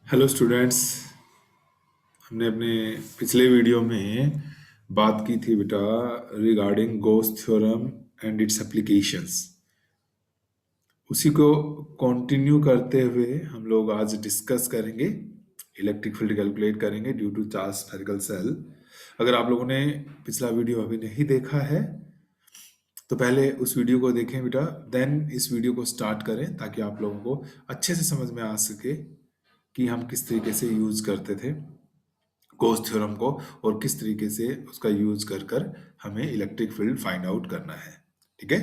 Hello students. हमने अपने पिछले वीडियो में बात की थी बेटा regarding goes theorem and it's applications. उसी को कंटिन्यू करते हुए हम लोग आज डिस्कस करेंगे, इलेक्ट्रिक फील्ड कैलकुलेट करेंगे due to charge spherical shell. अगर आप लोगों ने पिछला वीडियो अभी नहीं देखा है तो पहले उस वीडियो को देखें बेटा, देन इस वीडियो को स्टार्ट करें ताकि आप लोगों को अच्छे से समझ में आ सके कि हम किस तरीके से यूज करते थे गोस थ्योरम को और किस तरीके से उसका यूज कर कर हमें इलेक्ट्रिक फील्ड फाइंड आउट करना है। ठीक है,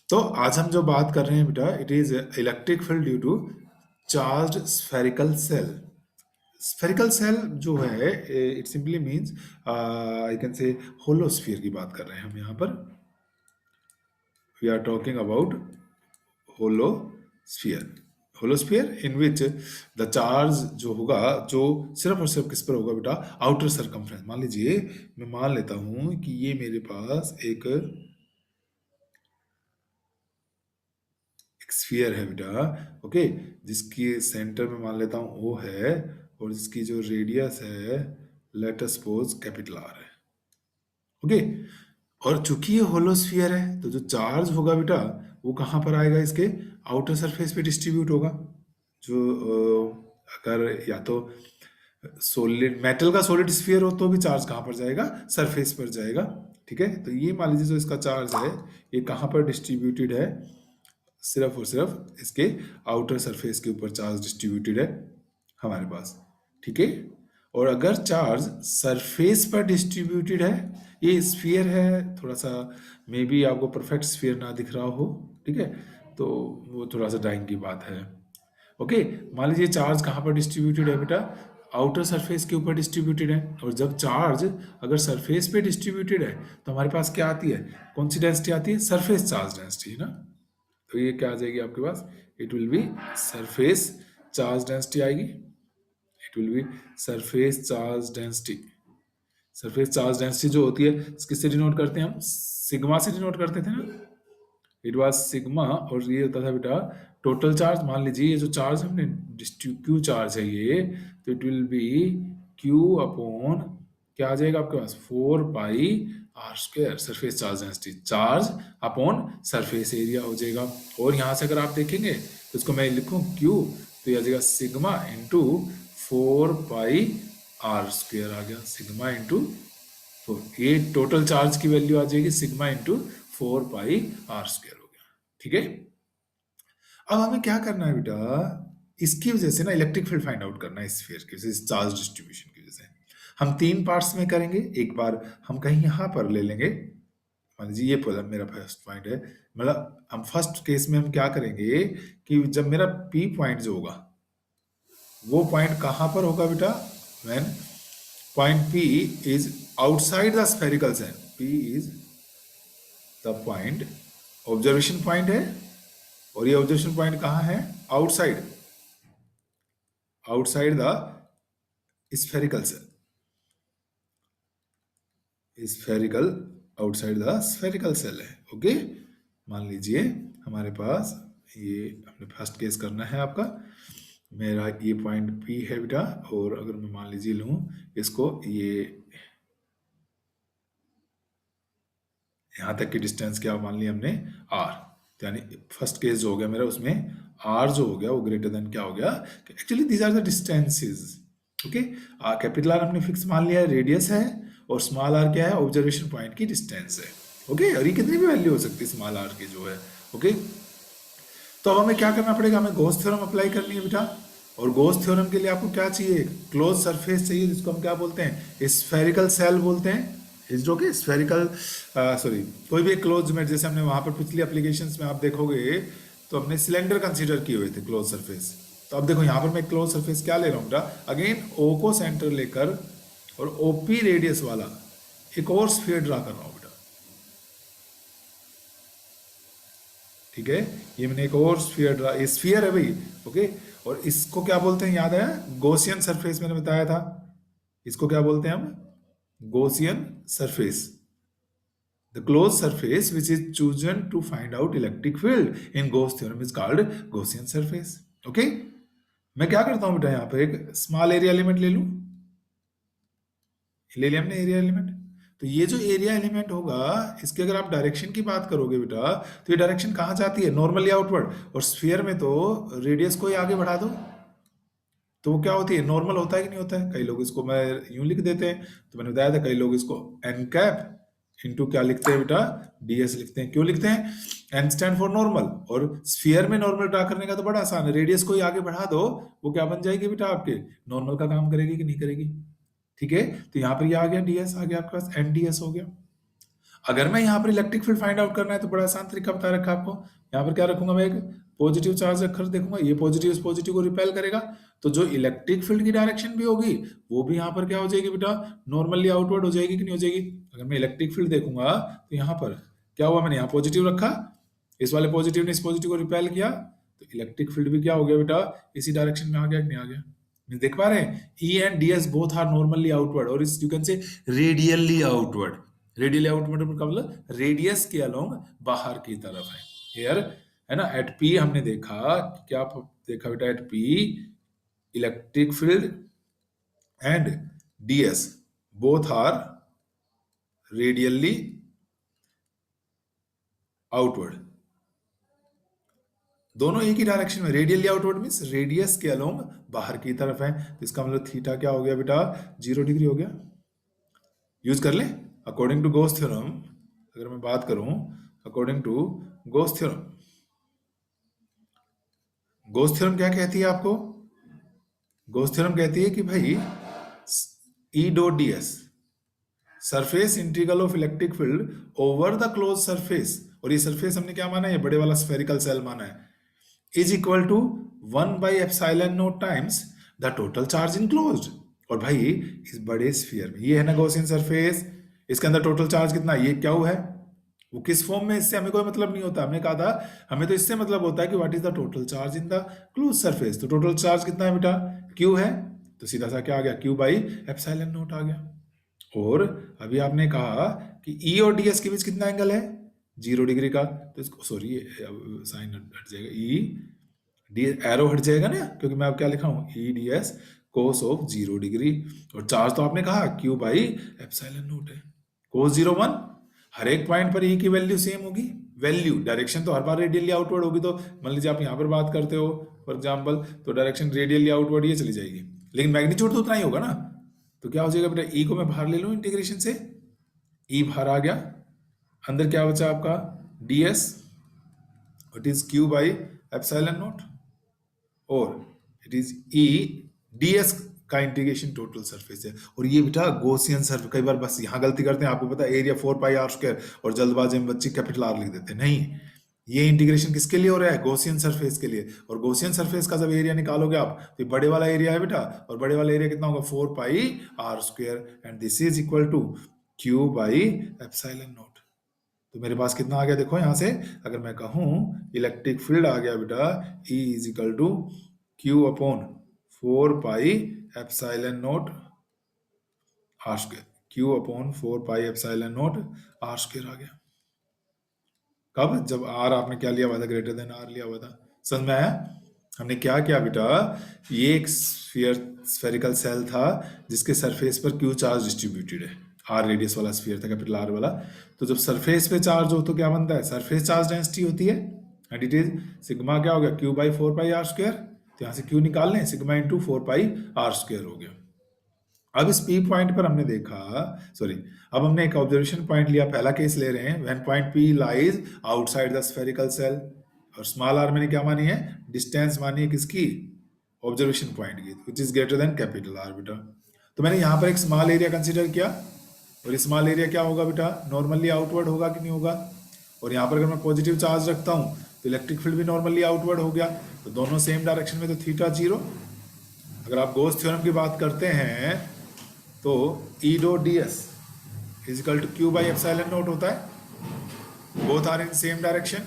तो आज हम जो बात कर रहे हैं बेटा, it is electric field due to charged spherical shell. Spherical shell जो है it simply means I can say hollow sphere की बात कर रहे हैं हम यहाँ पर। We are talking about hollow sphere. Hollow sphere in which the charge जो होगा, जो सिर्फ और सिर्फ किस पर होगा बेटा, आउटर सरकमफ्रेंस। मान लीजिए मैं मान लेता हूं कि ये मेरे पास एक स्फीयर है बेटा, ओके, जिसकी सेंटर में मान लेता हूं ओ है और जिसकी जो रेडियस है late us suppose capital R है, ओके। और चूंकि ये होलोस्फीयर है तो जो चार्ज होगा बेटा वो कहाँ पर आएगा, इसके आउटर सरफेस पे डिस्ट्रीब्यूट होगा। जो अगर या तो सॉलिड मेटल का सॉलिड स्फीयर हो तो भी चार्ज कहाँ पर जाएगा, सरफेस पर जाएगा। ठीक है, तो ये मान लीजिए जो इसका चार्ज है ये कहाँ पर डिस्ट्रीब्यूटेड है, सिर्फ और सिर्फ इसके आउटर सरफेस के ऊपर चार्ज डिस्ट्रीब्यूटेड है हमारे पास। ठीक है, और अगर चार्ज सरफेस पर डिस्ट्रीब्यूटेड है, ये स्फीयर है, थोड़ा सा मे बी आपको परफेक्ट स्फीयर ना दिख रहा हो, ठीक है, तो वो थोड़ा सा ड्राइंग की बात है। ओके, मान लीजिए चार्ज कहाँ पर डिस्ट्रीब्यूटेड है बेटा, आउटर सरफेस के ऊपर डिस्ट्रीब्यूटेड है। और जब चार्ज अगर सरफेस पे डिस्ट्रीब्यूटेड है तो हमारे पास क्या आती है, कौन सी डेंसिटी आती है, सरफेस चार्ज डेंसिटी, है ना। तो ये क्या आ जाएगी आपके पास, it will be surface charge density आएगी। It will be surface charge density. Surface charge density जो होती है किससे डिनोट करते हैं हम, सिग्मा से डिनोट करते थे ना। इट वाज सिग्मा, और ये होता था बेटा टोटल चार्ज। मान लीजिए ये जो चार्ज हमने क्यू चार्ज है ये, तो it will be q upon क्या आ जाएगा आपके पास, 4 pi r square, surface charge density, charge upon surface area हो जाएगा। और यहाँ से अगर आप देखेंगे तो इसको मैं लिखूं क्यू, तो ये आ जाएगा sigma into 4 pi r square आ गया, सिग्मा इंटू 4। ये टोटल चार्ज की वैल्यू आ जाएगी sigma into 4 pi r square हो गया। ठीक है, अब हमें क्या करना है बेटा, इसकी वजह से ना इलेक्ट्रिक फील्ड फाइंड आउट करना है स्फीयर की वजह से, चार्ज डिस्ट्रीब्यूशन की वजह से। हम 3 पार्ट्स में करेंगे। एक बार हम कहीं यहाँ पर ले लेंगे, मान लीजिए ये मेरा फर्स्ट पॉइंट है, मतलब हम फर्स्ट केस में हम क्या करेंगे कि जब मेरा पी पॉइंट जो होगा वो पॉइंट कहाँ पर होगा बेटा, when point P is outside the spherical cell. P is the point, observation point है, और ये ऑब्जर्वेशन पॉइंट कहाँ है, outside, outside the spherical shell, spherical, outside the spherical cell है। ओके, मान लीजिए हमारे पास ये हमने फर्स्ट केस करना है आपका, मेरा ये पॉइंट P है बेटा, और अगर मैं मान लीजिए लूं इसको, ये यहाँ तक की डिस्टेंस क्या मान लिया हमने, R, यानी फर्स्ट केस जो हो गया मेरा उसमें R जो हो गया वो ग्रेटर देन क्या हो गया, actually these are the distances. Okay, capital R हमने फिक्स मान लिया है, रेडियस है, और स्मॉल r क्या है, ऑब्जर्वेशन पॉइंट की डिस्टेंस है। ओके, और ये कितनी भी वैल्यू हो सकती है स्मॉल r की जो है। ओके, तो अब हमें क्या करना पड़ेगा, हमें गॉस थ्योरम अप्लाई करनी है बेटा। और गॉस थ्योरम के लिए आपको क्या चाहिए, क्लोज सरफेस चाहिए, जिसको हम क्या बोलते हैं, स्फेरिकल सेल बोलते हैं। इज जो कि स्फेरिकल, सॉरी, कोई भी क्लोज में, जैसे हमने वहां पर पिछली एप्लीकेशंस में आप देखोगे तो हमने सिलेंडर कंसीडर किए हुए थे क्लोज सरफेस। तो अब देखो यहाँ पर मैं क्लोज सरफेस क्या ले रहा हूँ बेटा, अगेन ओ को सेंटर लेकर और ओपी रेडियस वाला एक और स्फीयर ड्रा कर रहा हूँ बेटा। ठीक है, ये मैंने एक और स्फीयर ड्रा, ये स्फीयर है भाई। ओके, और इसको क्या बोलते हैं, याद है, गॉसियन सरफेस मैंने बताया था, इसको क्या बोलते हैं हम, Gaussian surface, the closed surface which is chosen to find out electric field in Gauss theorem is called Gaussian surface. Okay, मैं क्या करता हूँ बेटा, यहाँ पर एक स्मॉल एरिया एलिमेंट ले लूँ, ले लिया हमने एरिया एलिमेंट। तो ये जो एरिया एलिमेंट होगा, इसके अगर आप डायरेक्शन की बात करोगे बेटा, तो ये डायरेक्शन कहाँ जाती है, नॉर्मली आउटवर्ड। और स्फीयर में तो रेडियस को ही आगे बढ़ा दो तो वो क्या होती है, नॉर्मल होता है कि नहीं होता है। कई लोग इसको मैं यूं लिख देते हैं, तो मैंने बताया था कई लोग इसको एन कैप इंटू क्या लिखते हैं बेटा, डीएस लिखते हैं। क्यों लिखते हैं, एन स्टैंड फॉर नॉर्मल। और स्फीयर में नॉर्मल ड्रा करने का तो बड़ा आसान है, रेडियस को ही आगे बढ़ा दो, वो क्या बन जाएगी बेटा, आपके नॉर्मल का काम करेगी कि नहीं करेगी। ठीक है, तो यहाँ पर ये आ गया डीएस, आ गया आपके पास एन डीएस हो गया। अगर मैं यहाँ पर इलेक्ट्रिक फील्ड फाइंड आउट करना है तो बड़ा आसान तरीका बता रखा आपको। यहाँ पर क्या रखूंगा मैं, एक पॉजिटिव चार्ज रखकर देखूंगा, ये पॉजिटिव इस पॉजिटिव को रिपेल करेगा, तो जो इलेक्ट्रिक फील्ड की डायरेक्शन भी होगी वो भी यहाँ पर क्या हो जाएगी बेटा, नॉर्मली आउटवर्ड हो जाएगी कि नहीं हो जाएगी। अगर मैं इलेक्ट्रिक फील्ड देखूंगा तो यहाँ पर क्या हुआ, मैंने यहाँ पॉजिटिव रखा, इस वाले पॉजिटिव ने इस पॉजिटिव को रिपेल किया, तो इलेक्ट्रिक फील्ड भी क्या हो गया बेटा, इसी डायरेक्शन में आ गया कि नहीं आ गया। देख पा रहे हैं, E and DS both are normally outward, और इस you can say radially outward. Radially outward का मतलब रेडियस के अलोंग बाहर की तरफ है हेयर, है ना। एट पी हमने देखा, क्या देखा बेटा, at P electric field and DS both are radially outward, दोनों एक ही डायरेक्शन में। रेडियली आउटवर्ड मींस रेडियस के अलोंग बाहर की तरफ है, तो इसका मतलब थीटा क्या हो गया बेटा, 0 डिग्री हो गया। यूज कर ले अकॉर्डिंग टू गॉस थ्योरम। अगर मैं बात करूं according to Gauss theorem, Gauss theorem क्या कहती है आपको, गॉस थ्योरम कहती है कि भाई ई dot D S surface integral of electric field over the close surface, और ये सरफेस हमने क्या माना है, ये बड़े वाला स्फेरिकल सेल माना है, is equal to one by epsilon not times the total charge enclosed. और भाई इस बड़े स्फीयर में ये है ना गॉसियन सरफेस, इसके अंदर टोटल चार्ज कितना, ये क्या है, वो किस फॉर्म में, इससे हमें कोई मतलब नहीं होता। हमने कहा था हमें तो इससे मतलब होता है कि what is the total charge in the close surface. तो टोटल चार्ज कितना है बेटा, क्यू है, तो सीधा सा क्या आ गया, क्यू बाई एप्सिलॉन नॉट आ गया। और अभी आपने कहा कि ई और डीएस के बीच कितना एंगल है, 0 डिग्री का, तो इसको सॉरी साइन हट जाएगा, ई डी एरो हट जाएगा ना, क्योंकि मैं अब क्या लिखा हूँ, E D S cos of 0 degree. और चार्ज तो आपने कहा क्यू बाई एप्सिलॉन नॉट है, कोस 0 1, हर एक पॉइंट पर ई की वैल्यू सेम होगी, वैल्यू डायरेक्शन तो हर बार रेडियली आउटवर्ड होगी। तो मान लीजिए आप यहाँ पर बात करते हो फॉर एग्जाम्पल, तो डायरेक्शन रेडियली आउटवर्ड ये चली जाएगी, लेकिन मैग्नीट्यूड तो उतना ही होगा ना। तो क्या हो जाएगा बेटा, ई को मैं बाहर ले लूँ इंटीग्रेशन से, ई बाहर आ गया, अंदर क्या बचा आपका d s, it is q by epsilon not, और it is E D s का इंटीग्रेशन टोटल सरफेस है। और ये बेटा गॉसियन सरफेस, कई बार बस यहाँ गलती करते हैं, आपको पता है एरिया 4πr², और जल्दबाजी में बच्चे कैपिटल आर लिख देते हैं, नहीं, ये इंटीग्रेशन किसके लिए हो रहा है, गॉसियन सरफेस के लिए। और गॉसियन सरफेस का जब एरिया निकालोगे आप, तो बड़े वाला एरिया है बेटा, और बड़े वाला एरिया कितना होगा, 4πr², and this is equal to Q by epsilon naught. तो मेरे पास कितना आ गया, देखो यहां से अगर मैं कहूं इलेक्ट्रिक फील्ड आ गया बेटा, E is equal to q upon 4π epsilon not r², q upon 4π epsilon not r² आ गया। कब, जब r आपने क्या लिया हुआ था, ग्रेटर देन r लिया हुआ था। समझ में आया, हमने क्या किया बेटा, ये एक स्फेरिकल सेल था जिसके सरफेस पर क्यू चार्ज डिस्ट्रीब्यूटेड है, आर रेडियस वाला स्फीयर था, कैपिटल आर वाला। तो जब सरफेस पे चार्ज हो तो क्या बनता है, सरफेस चार्ज डेंसिटी होती है, एंड इट इज सिग्मा क्या हो गया, क्यू बाई 4πr², तो यहाँ से क्यू निकाल लें, सिग्मा इंटू 4πr² हो गया। अब इस पी पॉइंट पर हमने देखा, सॉरी, अब हमने एक ऑब्जर्वेशन पॉइंट लिया, पहला केस ले रहे हैं, when point P lies outside the spherical cell, और स्मॉल आर मैंने क्या मानी है, डिस्टेंस मानी है किसकी, ऑब्जर्वेशन पॉइंट की, which is greater than capital R बेटा। तो मैंने यहाँ पर एक स्मॉल एरिया कंसिडर किया, और स्मॉल एरिया क्या होगा बेटा, नॉर्मली आउटवर्ड होगा कि नहीं होगा। और यहाँ पर अगर मैं पॉजिटिव चार्ज रखता हूँ तो इलेक्ट्रिक फील्ड भी नॉर्मली आउटवर्ड हो गया, तो दोनों सेम डायरेक्शन में, तो थीटा 0। अगर आप गॉस थ्योरम की बात करते हैं तो E dot D S is equal to Q by epsilon naught होता है, both are in same direction,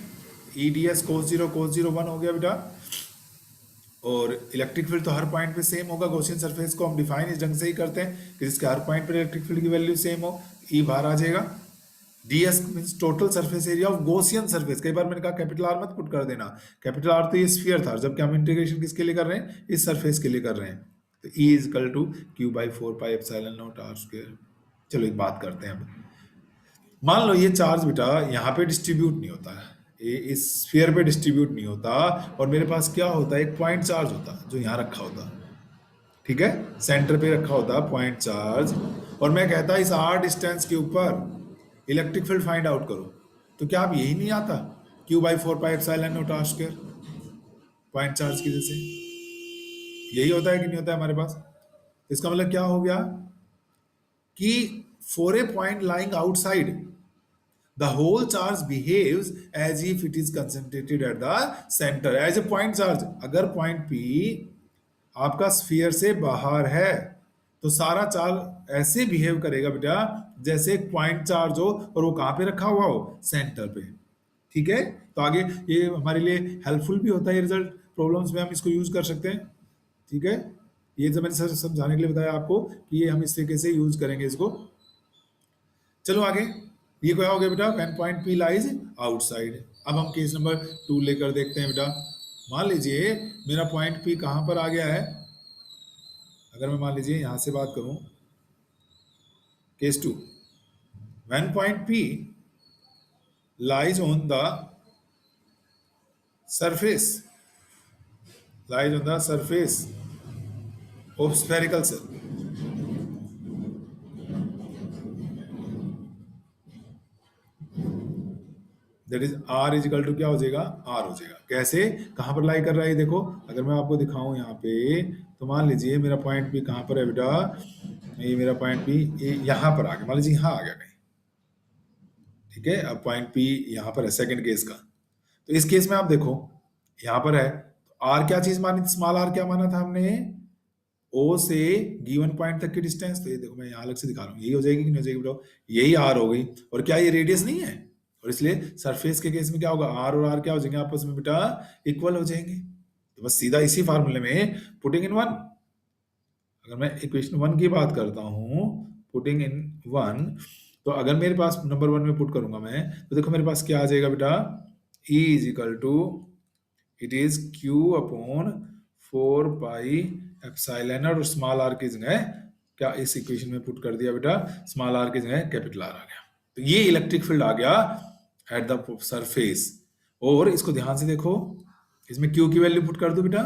E D S cos 0 1 हो गया बेटा। और इलेक्ट्रिक फील्ड तो हर पॉइंट पे सेम होगा, गॉसियन सरफेस को हम डिफाइन इस ढंग से ही करते हैं कि जिसके हर पॉइंट पर इलेक्ट्रिक फील्ड की वैल्यू सेम हो, ई बाहर आ जाएगा, ds means total surface area of Gaussian surface. कई बार मैंने कहा कैपिटल आर मत पुट कर देना, कैपिटल आर तो ये स्फीयर था, जबकि हम इंटीग्रेशन किसके लिए कर रहे हैं, इस सरफेस के लिए कर रहे हैं। तो E is equal to Q by 4 pi epsilon naught r square. चलो एक बात करते हैं अब। मान लो ये चार्ज बेटा यहाँ पे डिस्ट्रीब्यूट नहीं होता है, ये इस स्फीयर पे डिस्ट्रीब्यूट नहीं होता, और मेरे पास क्या होता है, एक पॉइंट चार्ज होता जो यहाँ रखा होता, ठीक है, सेंटर पे रखा होता पॉइंट चार्ज, और मैं कहता इस आर डिस्टेंस के ऊपर इलेक्ट्रिक फील्ड फाइंड आउट करो, तो क्या अब यही नहीं आता, Q by 4 pi epsilon naught r square, point charge की वजह से यही होता है कि नहीं होता है हमारे पास। तो इसका मतलब क्या हो गया कि for a point lying outside the whole charge behaves as if it is concentrated at the center as a point charge। अगर पॉइंट P आपका स्फीयर से बाहर है तो सारा चार्ज ऐसे बिहेव करेगा बेटा जैसे एक पॉइंट चार्ज हो, और वो कहाँ पे रखा हुआ हो, सेंटर पे। ठीक है, तो आगे ये हमारे लिए हेल्पफुल भी होता है, ये रिजल्ट प्रॉब्लम्स में हम इसको यूज कर सकते हैं। ठीक है, ये जो मैंने सर समझाने के लिए बताया आपको कि ये हम इस तरीके से यूज करेंगे इसको। चलो आगे, ये क्या हो गया बेटा, when point P lies outside. अब हम केस नंबर 2 लेकर देखते हैं बेटा। मान लीजिए मेरा पॉइंट पी कहाँ पर आ गया है, अगर मैं मान लीजिए यहां से बात करूं, case 2, when point P lies on the surface, lies on the surface of spherical shell, that is R is equal to क्या हो जाएगा, आर हो जाएगा। कैसे, कहां पर लाई कर रहा है, देखो अगर मैं आपको दिखाऊं यहाँ पे, तो मान लीजिए मेरा पॉइंट पी कहां पर है बेटा, ये मेरा पॉइंट पी यहां पर आ गया, मान लीजिए यहां आ गया कहीं। ठीक है, अब पॉइंट पी यहां पर है सेकंड केस का। तो इस केस में आप देखो यहां पर है, तो आर क्या चीज मानी थी, स्मॉल आर क्या माना था हमने, ओ से गिवन पॉइंट तक की डिस्टेंस। तो ये देखो मैं यहाँ अलग से दिखा रहा हूँ, यही हो जाएगी कि नहीं हो जाएगी बेटा, यही आर हो गई, और क्या ये रेडियस नहीं है, और इसलिए सरफेस के केस में क्या होगा, आर और आर क्या हो जाएंगे आपस में बेटा, इक्वल हो जाएंगे। तो बस सीधा इसी फार्मूले में पुटिंग इन वन, अगर मैं इक्वेशन 1 की बात करता हूँ, पुटिंग इन 1, तो अगर मेरे पास नंबर 1 में पुट करूंगा मैं, तो देखो मेरे पास क्या आ जाएगा बेटा, E is equal to, it is Q upon 4 pi epsilon, और स्मॉल आर की जगह क्या इस इक्वेशन में पुट कर दिया बेटा, स्मॉल आर की जगह कैपिटल आर आ गया। तो ये इलेक्ट्रिक फील्ड आ गया एट द सरफेस। और इसको ध्यान से देखो, इसमें Q की वैल्यू पुट कर दो बेटा,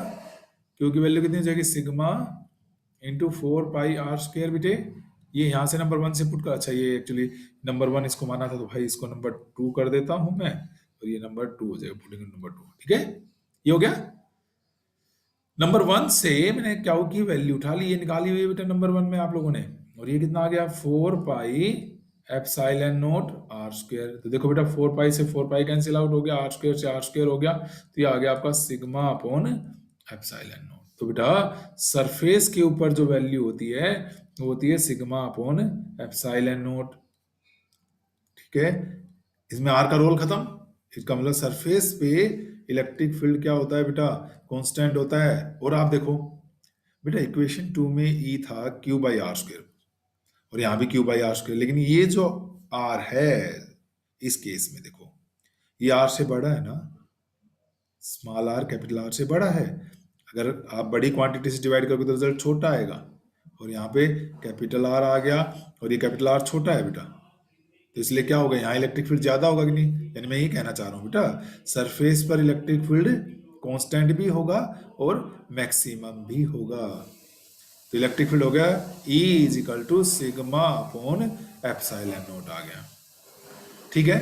Q की वैल्यू कितनी हो जाएगी, सिग्मा इंटू 4 पाई r स्क्वायर बेटे। ये यहाँ से नंबर 1 से पुट कर, अच्छा ये एक्चुअली नंबर 1 इसको माना था, तो भाई इसको नंबर 2 कर देता हूं मैं, और ये नंबर 2 हो जाएगा, पुटिंग नंबर 2। ठीक है, ये हो गया। नंबर 1 से मैंने क्या की वैल्यू उठा ली, ये निकाली हुई है बेटा नंबर 1 में आप लोगों ने, और ये कितना आ गया, 4 pi epsilon not are square. तो देखो बेटा 4 पाई से 4 पाई कैंसिल आउट हो गया, आर स्क्वायर से आर स्क्वायर हो गया, तो ये आ गया आपका सिग्मा अपॉन एप्सिलॉन नॉट। तो बेटा सरफेस के ऊपर जो वैल्यू होती है वो होती है सिग्मा अपॉन एप्सिलॉन नॉट। ठीक है, इसमें आर का रोल खत्म, इसका मतलब सरफेस पे इलेक्ट्रिक फील्ड क्या होता है बेटा, कांस्टेंट होता है। और आप देखो बेटा इक्वेशन 2 में ई था क्यू बाई आर स्क्वायर, और यहाँ भी क्यू बाई आर स्क्वायर, लेकिन ये जो आर है इस केस में देखो ये आर से बड़ा है ना, स्मॉल आर कैपिटल आर से बड़ा है। अगर आप बड़ी क्वांटिटी से डिवाइड करोगे तो रिजल्ट छोटा आएगा, और यहाँ पे कैपिटल आर आ गया और ये कैपिटल आर छोटा है बेटा, तो इसलिए क्या होगा, यहाँ इलेक्ट्रिक फील्ड ज्यादा होगा कि नहीं। यानी मैं ये कहना चाह रहा हूँ बेटा सरफेस पर इलेक्ट्रिक फील्ड कांस्टेंट भी होगा और मैक्सिमम भी होगा। तो इलेक्ट्रिक फील्ड हो गया E is equal to sigma upon epsilon not आ गया। ठीक है,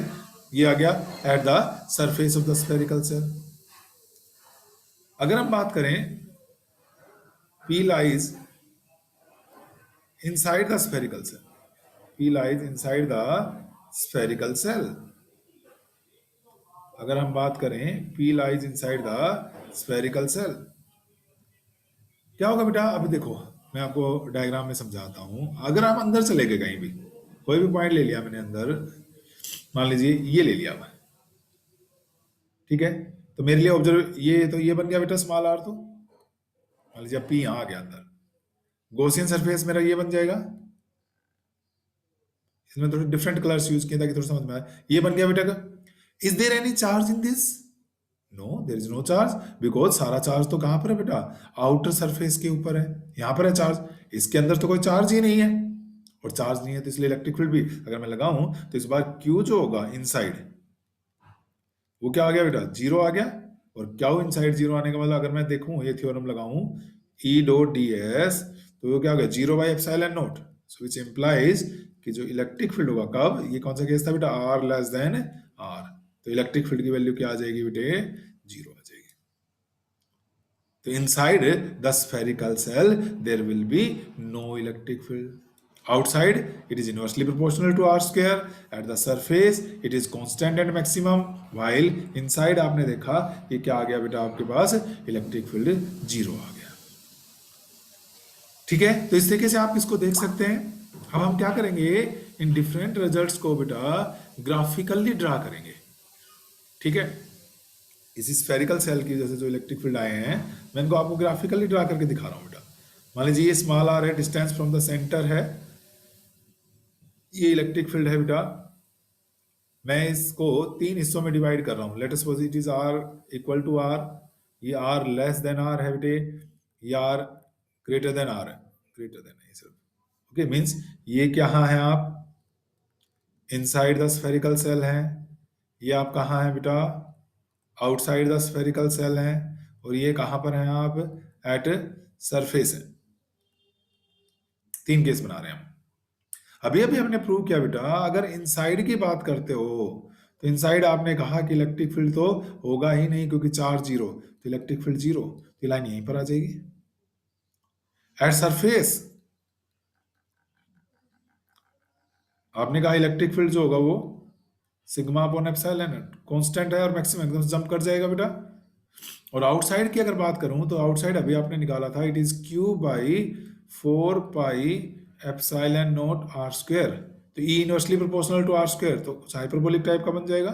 ये आ गया at the surface of the spherical shell. अगर हम बात करें P lies inside the spherical cell, P lies inside the spherical cell। अगर हम बात करें P lies inside the spherical cell, क्या होगा बेटा, अभी देखो मैं आपको डायग्राम में समझाता हूं। अगर आप अंदर चले गए कहीं भी, कोई भी पॉइंट ले लिया मैंने अंदर, मान लीजिए ये ले लिया मैं, ठीक है, तो मेरे लिए ऑब्जर्व ये, तो ये बन गया बेटा स्मॉल आर, तो मान लीजिए P यहाँ आ गया अंदर, गॉसियन सरफेस मेरा ये बन जाएगा, इसमें थोड़े डिफरेंट कलर्स यूज किए ताकि थोड़ा समझ में आए। ये बन गया बेटा का। Is there any charge in this? No, there is no charge, because सारा चार्ज तो कहां पर है बेटा? आउटर सरफेस के ऊपर है, यहां पर है चार्ज। इसके अंदर तो कोई चार्ज ही नहीं है, और चार्ज नहीं है तो इसलिए इलेक्ट्रिक फील्ड भी अगर मैं लगाऊं तो इस बार क्यू जो होगा इनसाइड, वो क्या आ गया बेटा? जीरो आ गया। और क्या हो इनसाइड जीरो आने का मतलब, अगर मैं देखूं ये थ्योरम लगाऊं, ई डॉट डी एस, तो वो क्या हो गया? Zero by epsilon not. So which implies कि जो इलेक्ट्रिक फील्ड होगा कब, ये कौन सा केस था बेटा? आर लेस देन आर, तो इलेक्ट्रिक फील्ड की वैल्यू क्या आ जाएगी बेटे? जीरो आ जाएगी। तो inside the spherical cell there will be no electric field. Outside it is inversely proportional to r square. At the surface it is constant and maximum. While inside आपने देखा ये क्या आ गया बेटा आपके पास? इलेक्ट्रिक फील्ड जीरो आ गया। ठीक है, तो इस तरीके से आप इसको देख सकते हैं। अब हम क्या करेंगे, इन डिफरेंट रिजल्ट्स को बेटा ग्राफिकली ड्रा करेंगे। ठीक है, इसी स्फेरिकल सेल की वजह से जो इलेक्ट्रिक फील्ड आए हैं, मैं इनको आपको ग्राफिकली ड्रा करके दिखा रहा हूं बेटा। मान लीजिए ये स्मॉल आर है, डिस्टेंस फ्रॉम द सेंटर है, ये इलेक्ट्रिक फील्ड है बेटा। मैं इसको तीन हिस्सों में डिवाइड कर रहा हूँ। Let us suppose it is R equal to R, ये आर लेस देन आर है बेटे, ये आर ग्रेटर देन आर है, ग्रेटर देन है सिर्फ। ओके, मीन्स ये कहाँ है आप? इनसाइड द स्फेरिकल सेल है। ये आप कहाँ है बेटा? आउटसाइड द स्फेरिकल सेल है। और ये कहां पर है आप? एट सरफेस है। तीन केस बना रहे हैं हम। अभी अभी हमने प्रूव किया बेटा, अगर इनसाइड की बात करते हो तो इनसाइड आपने कहा कि इलेक्ट्रिक फील्ड तो होगा ही नहीं क्योंकि चार्ज जीरो, तो इलेक्ट्रिक फील्ड जीरो, तो लाइन यहीं पर आ जाएगी। एट सरफेस आपने कहा इलेक्ट्रिक फील्ड जो होगा वो सिग्मा अपॉन एप्सिलॉन कांस्टेंट है और मैक्सिमम एकदम जंप कर जाएगा बेटा। और आउटसाइड की अगर बात करूं तो आउटसाइड अभी आपने निकाला था, it is q by 4 pi epsilon not are square. तो E inversely proportional to r square, तो कुछ हाइपरबोलिक टाइप का बन जाएगा।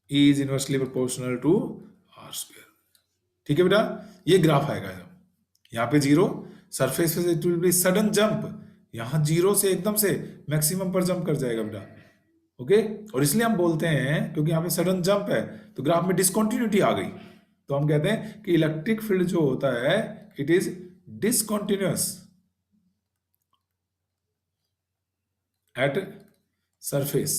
E is inversely proportional to r square. ठीक है बेटा, ये ग्राफ आएगा यहाँ पे जीरो, सरफेस पे it will be sudden jump, यहाँ जीरो से एकदम से मैक्सिमम पर जंप कर जाएगा बेटा। ओके, और इसलिए हम बोलते हैं क्योंकि यहाँ पे सडन जंप है तो ग्राफ में डिसकंटिन्यूटी आ गई, तो हम कहते हैं कि इलेक्ट्रिक फील्ड जो होता है it is discontinuous at surface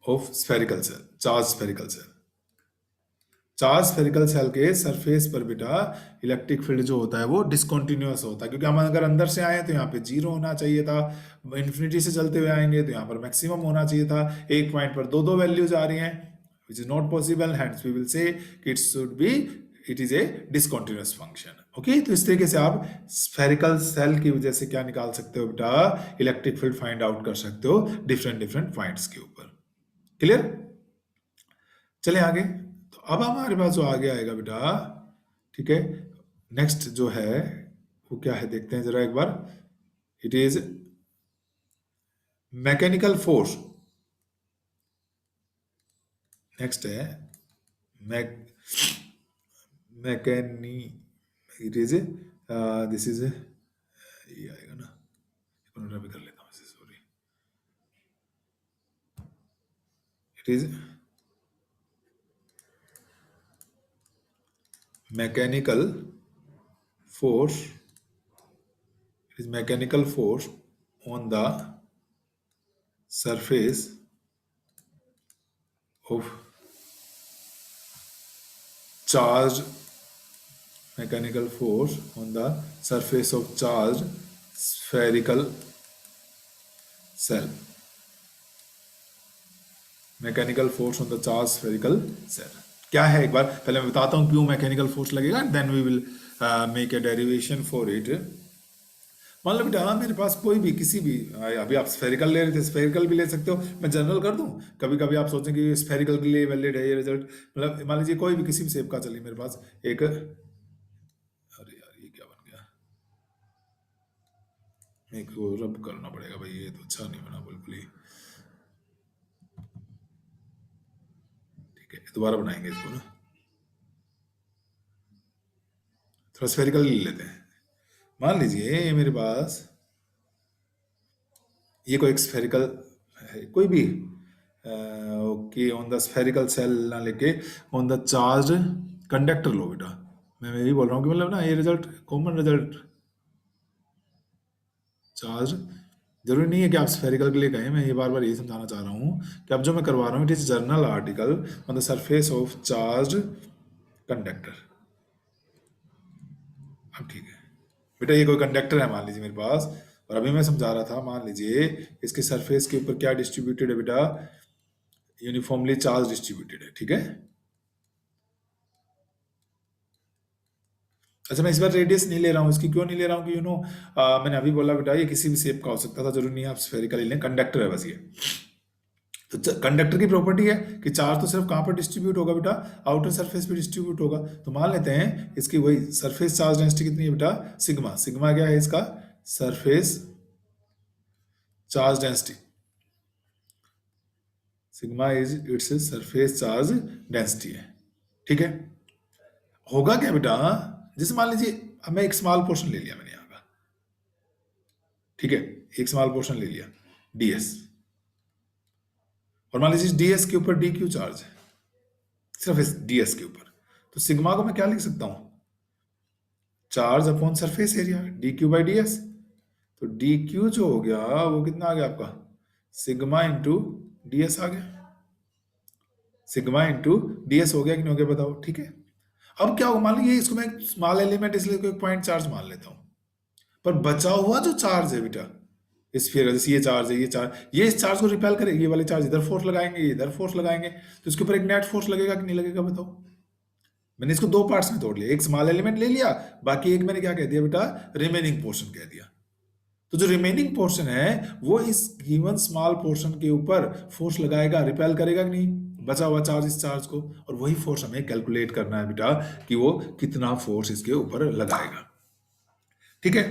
of spherical cell, charge spherical cell. Charge spherical cell के सरफेस पर बेटा इलेक्ट्रिक फील्ड जो होता है वो डिसकंटिन्यूअस होता है, क्योंकि हम अगर अंदर से आए तो यहाँ पे जीरो होना चाहिए था, इन्फिनिटी से चलते हुए आएंगे तो यहाँ पर मैक्सिमम होना चाहिए था। एक पॉइंट पर दो दो वैल्यूज आ रही हैं, which is not possible, hence we will say it should be, it is a discontinuous function. Okay, तो इस तरीके से आप स्फेरिकल सेल की वजह से क्या निकाल सकते हो बेटा? इलेक्ट्रिक फील्ड फाइंड आउट कर सकते हो डिफरेंट डिफरेंट पॉइंट्स के ऊपर। क्लियर? चले आगे। तो अब हमारे पास जो आगे आएगा बेटा, ठीक है, नेक्स्ट जो है वो क्या है देखते हैं जरा एक बार। It is mechanical force. Next है मैक मैकेनी इट इज दिस इज ये आएगा ना, भी कर लेता हूँ, sorry. It is mechanical force, it is mechanical force on the surface of charged, mechanical force on the surface of charged spherical cell, mechanical force on the charge spherical shell क्या है एक बार पहले मैं बताता हूँ क्यों मैकेनिकल फोर्स लगेगा, then we will make a derivation for it. मान लो बेटा मेरे पास कोई भी किसी भी अभी आप स्फेरिकल ले रहे थे, स्फेरिकल भी ले सकते हो, मैं जनरल कर दूं। कभी कभी आप सोचें कि स्फेरिकल के लिए वैलिड है ये रिजल्ट, मतलब मान लीजिए कोई भी किसी भी शेप का, चलिए मेरे पास एक, अरे यार ये क्या बन गया, एक को रब करना पड़ेगा भाई, ये तो अच्छा नहीं बना बिल्कुल ही। ठीक है, दोबारा बनाएंगे इसको ना, थोड़ा स्फेरिकल ले लेते हैं। मान लीजिए ये मेरे पास ये कोई एक स्फेरिकल है, कोई भी okay, on the spherical cell ना लेके ऑन द चार्ज कंडक्टर लो बेटा। मैं यही बोल रहा हूँ कि मतलब ना ये रिजल्ट कॉमन रिजल्ट चार्ज, जरूरी नहीं है कि आप स्फेरिकल के लिए कहें, मैं ये बार बार यही समझाना चाह रहा हूँ कि अब जो मैं करवा रहा हूँ it is journal article on the surface of charge conductor. अब ठीक है बेटा, ये कोई कंडक्टर है मान लीजिए मेरे पास, और अभी मैं समझा रहा था, मान लीजिए इसके सरफेस के ऊपर क्या डिस्ट्रीब्यूटेड है बेटा, यूनिफॉर्मली चार्ज डिस्ट्रीब्यूटेड है, ठीक है। अच्छा, मैं इस बार रेडियस नहीं ले रहा हूँ, इसकी क्यों नहीं ले रहा हूँ कि मैंने अभी बोला बेटा ये किसी भी शेप का हो सकता था, जरूरी नहीं है आप स्फेरिकल लें, कंडक्टर है बस ये। तो कंडक्टर की प्रॉपर्टी है कि चार्ज तो सिर्फ कहाँ पर डिस्ट्रीब्यूट होगा बेटा, आउटर सरफेस पे डिस्ट्रीब्यूट होगा। तो मान लेते हैं इसकी वही सरफेस चार्ज डेंसिटी कितनी है बेटा, सिग्मा। सिग्मा क्या है इसका, surface charge density. Sigma is its surface charge density है, ठीक है। होगा क्या बेटा, जैसे मान लीजिए अब मैं एक स्मॉल पोर्शन ले लिया मैंने यहाँ का, ठीक है, एक स्मॉल पोर्शन ले लिया डीएस, और मान लीजिए डीएस के ऊपर डी क्यू चार्ज है, सिर्फ इस डीएस के ऊपर। तो सिग्मा को मैं क्या लिख सकता हूं, charge upon surface area, D Q by D S. तो डी क्यू जो हो गया वो कितना आ गया आपका, सिग्मा इंटू डी एस आ गया। सिग्मा इंटू डी एस हो गया कि नहीं हो गया बताओ, ठीक है। अब क्या होगा, मान लीजिए इसको मैं स्मॉल एलिमेंट इसलिए कोई पॉइंट चार्ज मान लेता हूं, पर बचा हुआ जो चार्ज है बेटा स्फीयर, जैसे ये चार्ज है, ये चार्ज, ये इस चार्ज को रिपेल करेगी, ये वाले चार्ज इधर फोर्स लगाएंगे, ये इधर फोर्स लगाएंगे, तो इसके ऊपर एक नेट फोर्स लगेगा कि नहीं लगेगा बताओ। मैंने इसको दो पार्ट्स में तोड़ लिया, एक स्मॉल एलिमेंट ले लिया, बाकी एक मैंने क्या कह दिया बेटा, रिमेनिंग पोर्शन कह दिया। तो जो रिमेनिंग पोर्शन है वो इस गिवन स्मॉल पोर्शन के ऊपर फोर्स लगाएगा, रिपेल करेगा कि नहीं, बचा हुआ चार्ज इस चार्ज को, और वही फोर्स हमें कैलकुलेट करना है बेटा कि वो कितना फोर्स इसके ऊपर लगाएगा, ठीक है।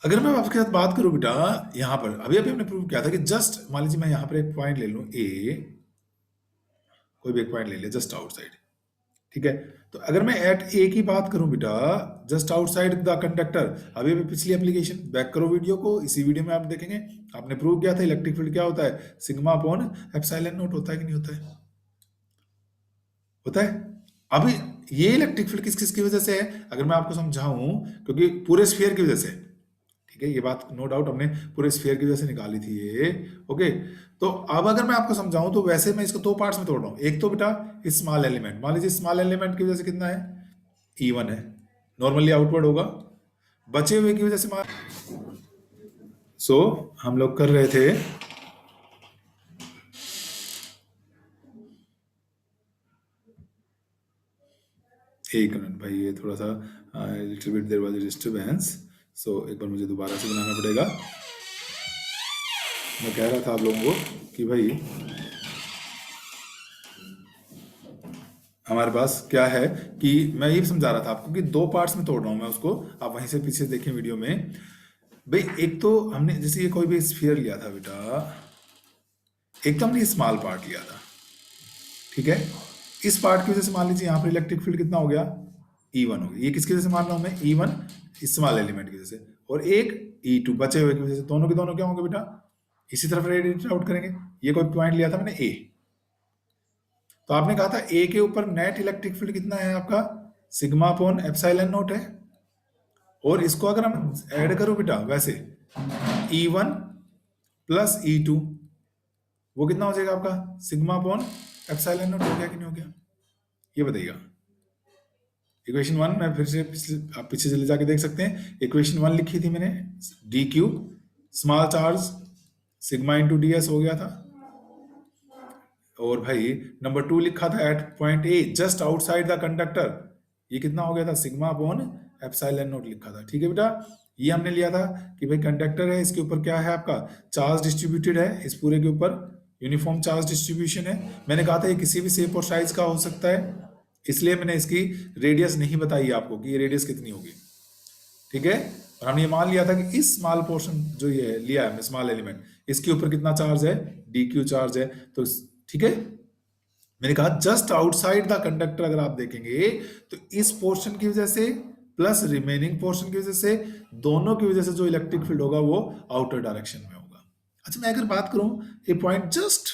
अगर मैं आपके साथ बात करूं बेटा, यहां पर अभी अभी हमने प्रूव किया था कि जस्ट मान लीजिए मैं यहां पर एक पॉइंट ले लूं ए, कोई भी एक पॉइंट ले लिया जस्ट आउटसाइड, ठीक है। तो अगर मैं एट ए की बात करूं बेटा, जस्ट आउटसाइड द कंडक्टर, अभी अभी पिछली एप्लीकेशन बैक करो वीडियो को, इसी वीडियो में आप देखेंगे, आपने प्रूव किया था इलेक्ट्रिक फील्ड क्या होता है, सिग्मा अपॉन एप्सिलॉन नॉट होता है कि नहीं होता है, होता है। अभी ये इलेक्ट्रिक फील्ड किस किस की वजह से है, अगर मैं आपको समझाऊं, क्योंकि पूरे स्फीयर की वजह से, ठीक है, ये बात नो डाउट हमने पूरे स्फीयर की वजह से निकाली थी ये, ओके। तो अब अगर मैं आपको समझाऊं तो वैसे मैं इसको दो पार्ट्स में तोड़ रहा हूं, एक तो बेटा स्मॉल एलिमेंट, मान लीजिए स्मॉल एलिमेंट की वजह से कितना है, E1 है, नॉर्मली आउटवर्ड होगा, बचे हुए की वजह से सो हम लोग कर रहे थे, एक मिनट भाई, ये थोड़ा सा little bit there was a disturbance, so एक बार मुझे दोबारा से बनाना पड़ेगा। मैं कह रहा था आप लोगों को कि भाई हमारे पास क्या है, कि मैं ये समझा रहा था आपको कि दो पार्ट्स में तोड़ रहा हूं मैं उसको, आप वहीं से पीछे देखें वीडियो में। भाई एक तो हमने जैसे ये कोई भी स्फीयर लिया था बेटा, एक तो हमने स्मॉल पार्ट लिया था, ठीक है। इस पार्ट की वजह से मान लीजिए यहाँ पर इलेक्ट्रिक फील्ड कितना हो गया, E1 हो गया। ये किसकी वजह से मान रहा हूं मैं, E1 स्मॉल एलिमेंट की वजह से, और एक E2 बचे हुए की वजह से, दोनों के दोनों क्या होंगे बेटा, इसी तरफ रेडिएट आउट करेंगे। ये कोई पॉइंट लिया था मैंने ए, तो आपने कहा था ए के ऊपर नेट इलेक्ट्रिक फील्ड कितना है आपका, सिग्मा अपॉन एप्सिलॉन नॉट है, और इसको अगर हम ऐड करो बेटा वैसे, E1 प्लस E2, वो कितना हो जाएगा आपका, सिग्मा अपॉन एप्सिलॉन नॉट, हो गया कि नहीं हो गया, ये बताइएगा। इक्वेशन 1 मैं फिर से आप पीछे चले जाके देख सकते हैं, इक्वेशन 1 लिखी थी मैंने, D Q small charge sigma into D S हो गया था, और भाई नंबर 2 लिखा था at point A just outside the conductor, ये कितना हो गया था, सिग्मा अपॉन एप्सिलॉन नॉट लिखा था, ठीक है बेटा। ये हमने लिया था कि भाई कंडक्टर है, इसके ऊपर क्या है आपका, चार्ज डिस्ट्रीब्यूटेड है, इस पूरे के ऊपर यूनिफॉर्म चार्ज डिस्ट्रीब्यूशन है। मैंने कहा था ये किसी भी शेप और साइज का हो सकता है, इसलिए मैंने इसकी रेडियस नहीं बताई आपको कि ये रेडियस कितनी होगी, ठीक है। और हमने ये मान लिया था कि इस स्मॉल पोर्शन जो ये लिया है स्मॉल एलिमेंट, इसके ऊपर कितना चार्ज है, डी क्यू चार्ज है, तो ठीक है। मैंने कहा जस्ट आउटसाइड द कंडक्टर अगर आप देखेंगे तो इस पोर्शन की वजह से प्लस रिमेनिंग पोर्शन की वजह से, दोनों की वजह से जो इलेक्ट्रिक फील्ड होगा वो आउटर डायरेक्शन में होगा। अच्छा, मैं अगर बात करूं ये पॉइंट जस्ट,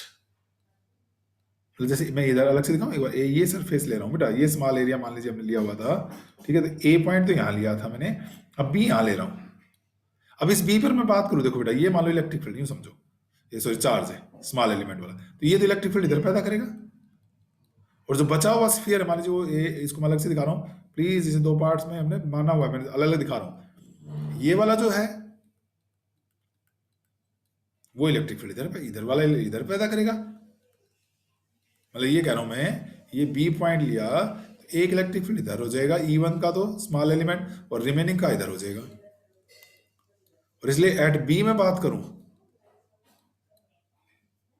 जैसे मैं इधर अलग से दिखाऊं एक बार, ये सरफेस ले रहा हूँ बेटा, ये स्मॉल एरिया मान लीजिए हमने लिया हुआ था, ठीक है, तो ए पॉइंट तो यहाँ लिया था मैंने, अब बी यहाँ ले रहा हूँ। अब इस बी पर मैं बात करूँ, देखो बेटा ये मान लो इलेक्ट्रिक फील्ड, यूँ समझो, ये सॉरी चार्ज है स्मॉल एलिमेंट वाला, तो ये तो इलेक्ट्रिक फील्ड इधर पैदा करेगा, और जो बचा हुआ स्फीयर है मान लीजिए वो इसको मैं अलग से दिखा रहा हूँ प्लीज, इसे दो पार्ट्स में हमने माना हुआ है, मैंने अलग अलग दिखा रहा हूँ। ये वाला जो है वो इलेक्ट्रिक फील्ड इधर वाला इधर पैदा करेगा, मतलब ये कह रहा हूं मैं, ये बी पॉइंट लिया तो एक इलेक्ट्रिक फील्ड इधर हो जाएगा E1 का, तो स्मॉल एलिमेंट, और रिमेनिंग का इधर हो जाएगा, और इसलिए एट बी में बात करूं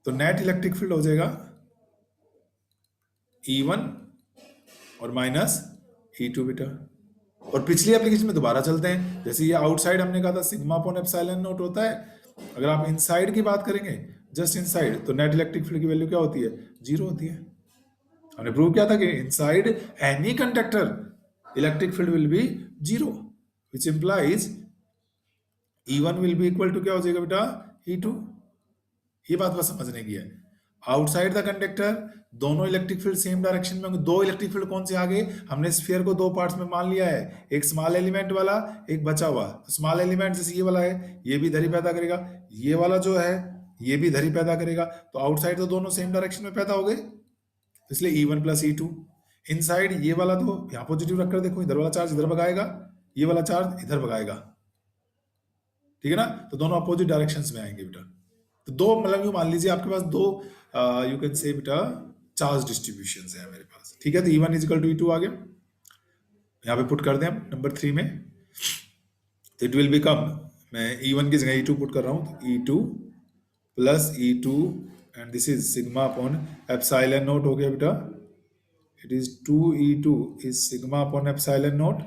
तो नेट इलेक्ट्रिक फील्ड हो जाएगा E1 और माइनस E2 बेटा। और पिछली एप्लीकेशन में दोबारा चलते हैं, जैसे ये आउटसाइड हमने कहा था सिग्मा अपॉन एप्सिलॉन नॉट होता है, अगर आप इनसाइड की बात करेंगे, जस्ट इनसाइड, तो नेट इलेक्ट्रिक फील्ड की वैल्यू क्या होती है, 0 होती है। हमने प्रूव किया था कि inside any conductor electric field will be 0, which implies E1 will be equal to क्या हो जाएगा बेटा, E2। ये बात बस समझने की है। आउटसाइड द कंडक्टर दोनों इलेक्ट्रिक फील्ड सेम डायरेक्शन में होंगे। दो इलेक्ट्रिक फील्ड कौन से आगे, हमने स्फीयर को दो पार्ट्स में मान लिया है, एक स्मॉल एलिमेंट वाला, एक बचा हुआ। स्मॉल एलिमेंट जैसे ये वाला है, ये भी इधर ही पैदा करेगा, ये वाला जो है ये भी इधर ही पैदा करेगा, तो आउटसाइड तो दोनों सेम डायरेक्शन में पैदा हो गए, इसलिए E1 प्लस E2। इनसाइड ये वाला तो यहाँ पॉजिटिव रखकर देखो, इधर वाला चार्ज इधर भगाएगा, ये वाला चार्ज इधर भगाएगा, ठीक है ना, तो दोनों अपोजिट डायरेक्शंस में आएंगे बेटा। तो दो, मतलब यूं मान लीजिए आपके पास दो यू कैन से बेटा चार्ज डिस्ट्रीब्यूशन है मेरे पास, ठीक है, तो E1 इजिकल टू E2 आ गया, यहाँ पे पुट कर दें हम नंबर 3 में, तो इट विल बिकम, मैं E1 की जगह E2 पुट कर रहा हूँ, तो E2 plus E2 and this is sigma upon epsilon not हो गया बेटा, it is 2E2 is sigma upon epsilon not,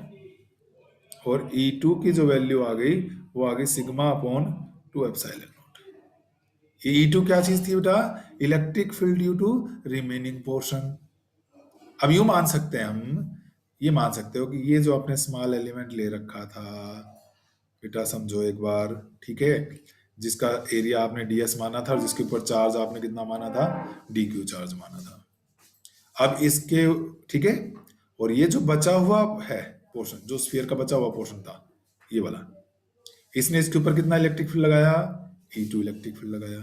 और E2 की जो वैल्यू आ गई वो आ गई सिग्मा अपॉन 2 एप्सिलॉन नॉट। ये E2 क्या चीज थी बेटा, electric field due to remaining portion. अब यूं मान सकते हैं हम, ये मान सकते हो कि ये जो आपने स्मॉल एलिमेंट ले रखा था बेटा, समझो एक बार, ठीक है, जिसका एरिया आपने ds माना था और जिसके ऊपर चार्ज आपने कितना माना था, dq चार्ज माना था। अब इसके, ठीक है, और ये जो बचा हुआ है पोर्शन, जो स्फीयर का बचा हुआ पोर्शन था ये वाला, इसने इसके ऊपर कितना इलेक्ट्रिक फील्ड लगाया, E2 इलेक्ट्रिक फील्ड लगाया।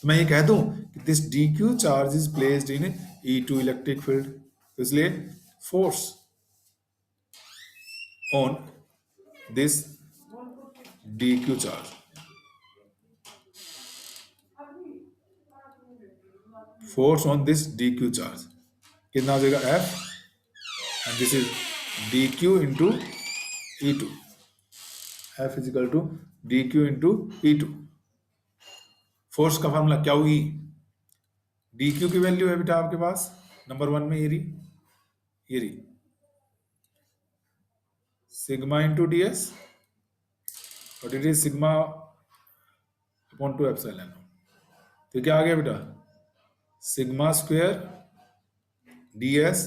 तो मैं ये कह दूं कि this dq charge is placed in E2 electric field, तो इसलिए force on this dq charge, force on this dq charge कितना हो जाएगा, F, and this is dq into E2, F is equal to dq into E2। Force का formula क्या हुई, dq की value है बेटा आपके पास नंबर 1 में, ये रही सिग्मा इंटू ds, और it is sigma upon 2 epsilon, तो क्या आ गया बेटा, sigma square ds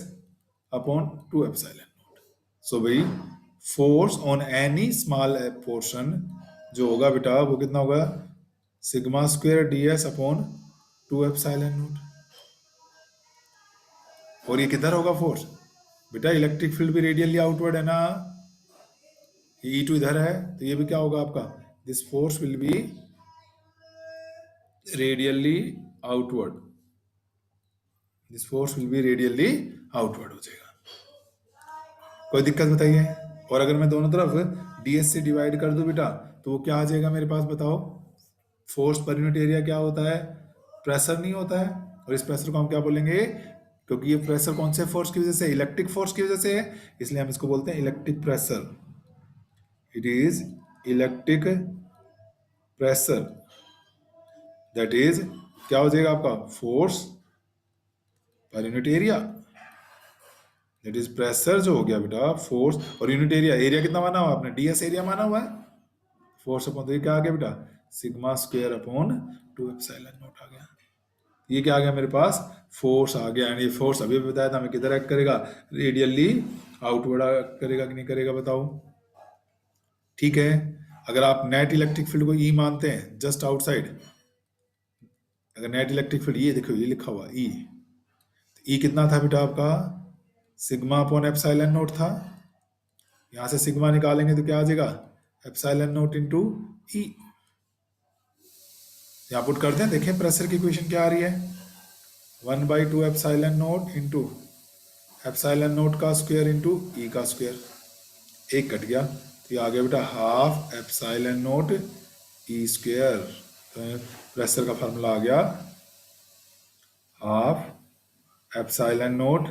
upon 2 epsilon. So भाई force on any small portion जो होगा बेटा वो कितना होगा, sigma square ds upon 2 epsilon not. और ये किधर होगा फोर्स बेटा, इलेक्ट्रिक फील्ड भी रेडियली आउटवर्ड है ना, ये E2 इधर है, तो ये भी क्या होगा आपका, this force will be radially outward, this force will be radially outward हो जाएगा। कोई दिक्कत बताइए। और अगर मैं दोनों तरफ ds से डिवाइड कर दूं बेटा, तो वो क्या आ जाएगा मेरे पास, बताओ, फोर्स पर यूनिट एरिया क्या होता है, प्रेशर नहीं होता है, और इस प्रेशर को हम क्या बोलेंगे, क्योंकि ये प्रेशर कौन से फोर्स की वजह से, इलेक्ट्रिक फोर्स की वजह से है, इसलिए हम इसको बोलते हैं electric pressure. It is electric pressure, that is क्या हो जाएगा आपका, force per unit area, that is pressure जो हो गया बेटा, फोर्स और यूनिट एरिया, एरिया कितना माना हुआ आपने, ds एरिया माना हुआ है, फोर्स अपॉन, तो क्या आ गया बेटा, sigma square upon 2 epsilon not आ गया। ये क्या आ गया मेरे पास, फोर्स आ गया। एंड ये फोर्स अभी भी बताया था हमें किधर एक्ट करेगा, रेडियली आउटवर्ड एक्ट करेगा कि नहीं करेगा बताओ। ठीक है, अगर आप नेट इलेक्ट्रिक फील्ड को ई मानते हैं, जस्ट आउटसाइड, अगर नेट इलेक्ट्रिक फील्ड, ये देखो ये लिखा हुआ ई, ई कितना था बेटा आपका, सिग्मा अपॉन एप्सिलॉन नोट था। यहां से सिग्मा निकालेंगे तो क्या आ जाएगा, एप्सिलॉन नोट इंटू ई। यहाँ पुट करते हैं, देखें प्रेशर की इक्वेशन क्या आ रही है, 1/2 epsilon note into epsilon note का स्क्वायर इंटू ई का स्क्वायर, एक कट गया तो ये आ गया बेटा half epsilon note E square. तो प्रेशर का फार्मूला आ गया half epsilon note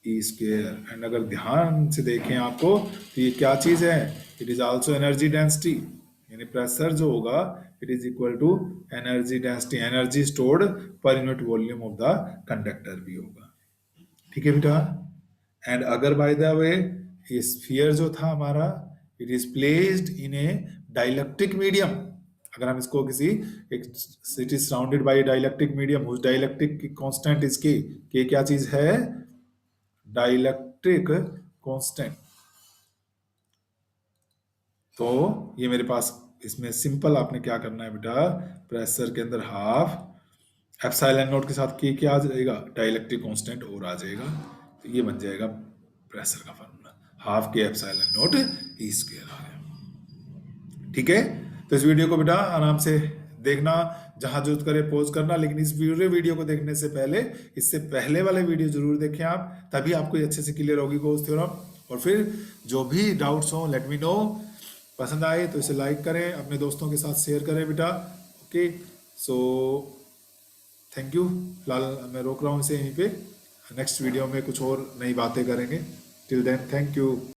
E square. And अगर ध्यान से देखें आपको तो ये क्या चीज है, it is also energy density, यानी प्रेशर जो होगा it is equal to energy density, energy stored पर unit volume of the conductor भी होगा। ठीक है बेटा। एंड अगर बाय द वे ये स्फीयर जो था हमारा, it is placed in A dielectric medium, अगर हम इसको किसी एक, it is surrounded by dielectric medium, उस डाइलेक्ट्रिक की कांस्टेंट इसकी के क्या चीज है, डाइलेक्ट्रिक कांस्टेंट। तो ये मेरे पास इसमें सिंपल आपने क्या करना है बेटा, प्रेशर के अंदर हाफ एप्सिलॉन नोट के साथ के क्या आ जाएगा, डाइलेक्ट्रिक कांस्टेंट और आ जाएगा, तो ये बन जाएगा प्रेशर का फार्मूला, हाफ के एप्सिलॉन नोट ई स्क्वायर आ गया। ठीक है, तो इस वीडियो को बेटा आराम से देखना, जहां जरूरत करे पॉज करना, लेकिन इस वीडियो को देखने से पहले इससे पहले वाले वीडियो जरूर देखें आप, तभी आपको ये अच्छे से क्लियर होगी गॉस थ्योरम। और फिर जो भी डाउट्स हो लेट मी नो, पसंद आए तो इसे लाइक करें, अपने दोस्तों के साथ शेयर करें बेटा। Okay, so thank you. फिलहाल मैं रोक रहा हूँ इसे यहीं पे, नेक्स्ट वीडियो में कुछ और नई बातें करेंगे। Till then thank you.